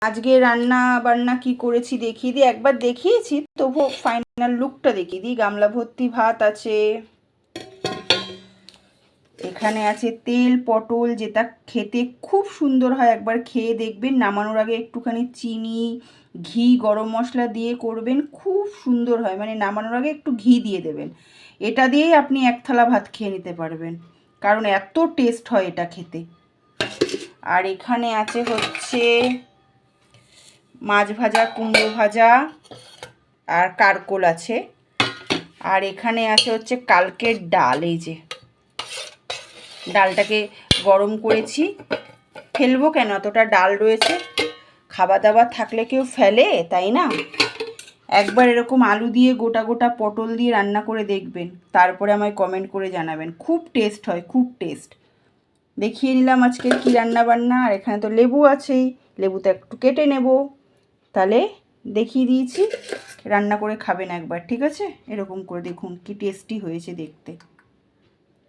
আজকে রান্না বান্না কি করেছি দেখিয়ে দিই, একবার দেখিয়েছি তবু ফাইনাল লুকটা দেখিয়ে দিই। গামলা ভর্তি ভাত আছে, এখানে আছে তেল পটল, যেটা খেতে খুব সুন্দর হয়, একবার খেয়ে দেখবেন। নামানোর আগে একটুখানি চিনি ঘি গরম মশলা দিয়ে করবেন, খুব সুন্দর হয়। মানে নামানোর আগে একটু ঘি দিয়ে দেবেন, এটা দিয়েই আপনি এক থালা ভাত খেয়ে নিতে পারবেন, কারণ এত টেস্ট হয় এটা খেতে। আর এখানে আছে হচ্ছে মাছ ভাজা, কুমড়ো ভাজা আর কারকোল আছে। আর এখানে আছে হচ্ছে কালকের ডাল, এই যে ডালটাকে গরম করেছি, ফেলবো কেন, এতটা ডাল রয়েছে। খাবার দাবার থাকলে কেউ ফেলে, তাই না? একবার এরকম আলু দিয়ে গোটা গোটা পটল দিয়ে রান্না করে দেখবেন, তারপরে আমায় কমেন্ট করে জানাবেন। খুব টেস্ট হয়, খুব টেস্ট। দেখিয়ে নিলাম আজকে কী রান্না বান্না। আর এখানে তো লেবু আছেই, লেবুটা একটু কেটে নেব। তাহলে দেখিয়ে দিয়েছি, রান্না করে খাবেন একবার, ঠিক আছে? এরকম করে দেখুন কি টেস্টি হয়েছে দেখতে।